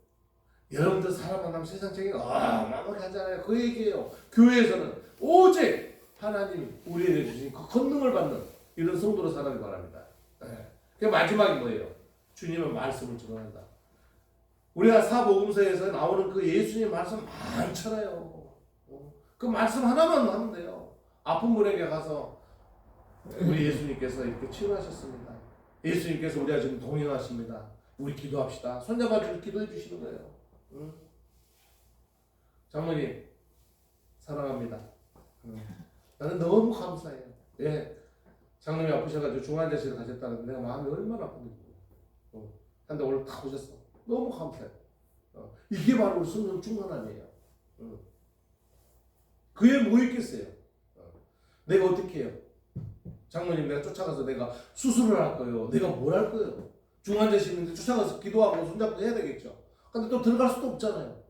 여러분들 사람 만나면 세상적인 어마어마하게 하잖아요. 그 얘기예요. 교회에서는 오직 하나님 우리에게 주신 그 권능을 받는 이런 성도로 살아가기 바랍니다. 그 마지막이 뭐예요? 주님의 말씀을 전한다. 우리가 사복음서에서 나오는 그 예수님 말씀 많잖아요. 그 말씀 하나만 하면 돼요. 아픈 분에게 가서 우리 예수님께서 이렇게 치유하셨습니다. 예수님께서 우리와 지금 동행하십니다. 우리 기도합시다. 손잡아 주고 기도해 주시는 거예요. 장모님 사랑합니다. 나는 너무 감사해요. 예. 장님이 아프셔가지고 중환자실에 가셨다는데 내가 마음이 얼마나 아픈지. 근데 오늘 다 오셨어. 너무 감사해요. 이게 바로 우리 성령 충만함이에요. 그에 뭐 있겠어요? 내가 어떻게 해요? 장모님 내가 쫓아가서 내가 수술을 할 거예요. 내가 뭘 할 거예요? 중환자실 있는데 쫓아가서 기도하고 손잡고 해야 되겠죠. 근데 또 들어갈 수도 없잖아요.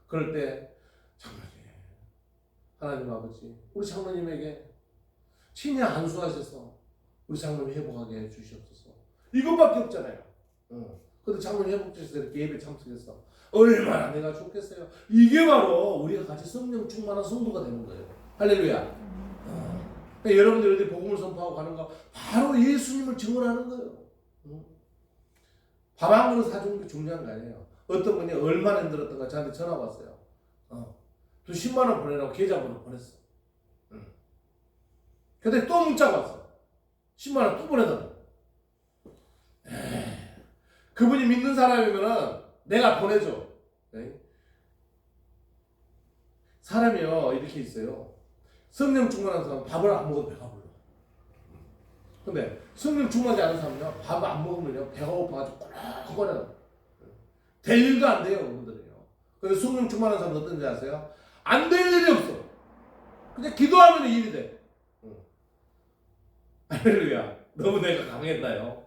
그럴 때 장모님, 하나님 아버지, 우리 장모님에게 친히 안수하셔서 우리 장모님 회복하게 해주시옵소서. 이것밖에 없잖아요. 근데 장모님 회복주셔서 이렇게 예배 참석해서 얼마나 내가 좋겠어요. 이게 바로 우리가 같이 성령 충만한 성도가 되는 거예요. 할렐루야. 그러니까 여러분들이 어디 복음을 선포하고 가는 거 바로 예수님을 증언하는 거예요. 밥 한 그릇 사주는 게 중요한 거 아니에요. 어떤 분이 얼마나 힘들었던가 저한테 전화가 왔어요. 또 10만 원 보내라고 계좌번호 보냈어. 근데 또 문자가 왔어. 10만 원 또 보내달라고. 그분이 믿는 사람이면은 내가 보내줘. 사람이요 이렇게 있어요. 성령 충만한 사람은 밥을 안 먹어도 배가 불러. 근데 성령 충만하지 않은 사람은요 밥 안 먹으면요 배가 고파가지고 꼬락꼬락 될 일도 안 돼요 그분들은요. 근데 성령 충만한 사람은 어떤지 아세요? 안 될 일이 없어. 그냥 기도하면 일이 돼. 할렐루야. 너무 내가 강했나요?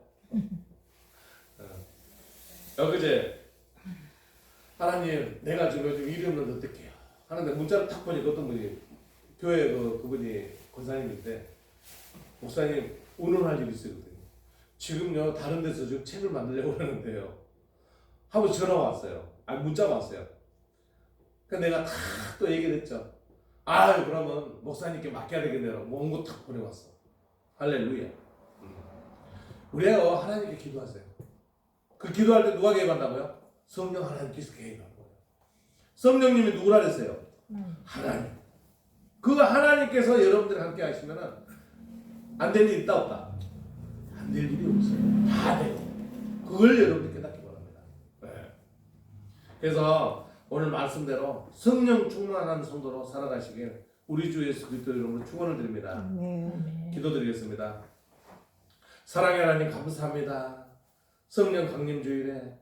그제 하나님 내가 지금 요즘 일이 없는데 어떡해요? 하는데 문자를 탁 보니까 어떤 분이 교회 그분이 권사님인데 목사님 의논할 일이 있어요. 지금요 다른 데서 지금 책을 만들려고 하는데요. 하고 전화가 왔어요. 문자가 왔어요. 그래서 내가 탁 또 얘기를 했죠. 그러면 목사님께 맡겨야 되겠네요. 원고 탁 보내왔어. 할렐루야. 우리가 하나님께 기도하세요. 그 기도할 때 누가 개입한다고요? 성령 하나님께서 개입하는 거예요. 성령님이 누구라 그랬어요? 하나님. 그 하나님께서 여러분들이 함께 하시면은 안 될 일 있다 없다? 안 될 일이 없어요. 다 돼요. 그걸 여러분들 깨닫기 바랍니다. 그래서 오늘 말씀대로 성령 충만한 성도로 살아가시길 우리 주 예수 그리스도 이름으로 축원을 드립니다. 기도드리겠습니다. 사랑의 하나님 감사합니다. 성령 강림 주일에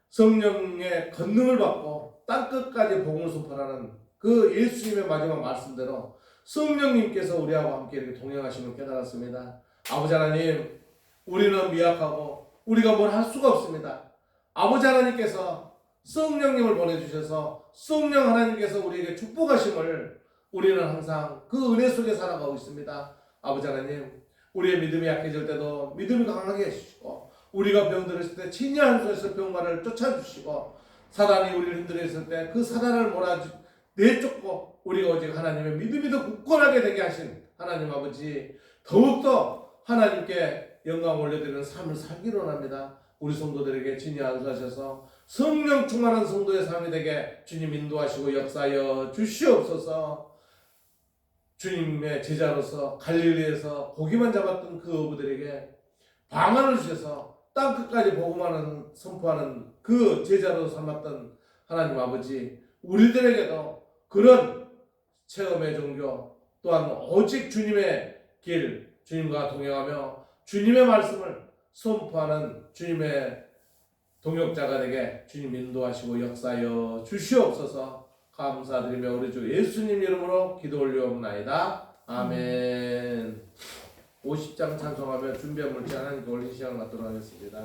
성령의 권능을 받고 땅끝까지 복음을 선포하는 그 예수님의 마지막 말씀대로 성령님께서 우리하고 함께 이렇게 동행하심을 깨달았습니다. 아버지 하나님, 우리는 미약하고 우리가 뭘 할 수가 없습니다. 아버지 하나님께서 성령님을 보내주셔서 성령 하나님께서 우리에게 축복하심을 우리는 항상 그 은혜 속에 살아가고 있습니다. 아버지 하나님, 우리의 믿음이 약해질 때도 믿음이 강하게 해주시고 우리가 병들었을 때 친히 안수에서 병마를 쫓아주시고 사단이 우리를 힘들어 했을 때 그 사단을 내쫓고 우리가 오직 하나님의 믿음이 더 굳건하게 되게 하신 하나님 아버지, 더욱더 하나님께 영광 올려드리는 삶을 살기로 합니다. 우리 성도들에게 주님 안수하셔서 성령 충만한 성도의 삶이 되게 주님 인도하시고 역사하여 주시옵소서. 주님의 제자로서 갈릴리에서 고기만 잡았던 그 어부들에게 방언을 주셔서 땅끝까지 복음하는 선포하는 그 제자로 삼았던 하나님 아버지, 우리들에게도 그런 체험의 종교, 또한 오직 주님의 길, 주님과 동행하며 주님의 말씀을 선포하는 주님의 동역자가 되게 주님 인도하시고 역사하여 주시옵소서. 감사드리며 우리 주 예수님 이름으로 기도 올려옵나이다. 아멘. 50장 찬송하며 준비한 물질 하나님께 올린 시간을 갖도록 하겠습니다.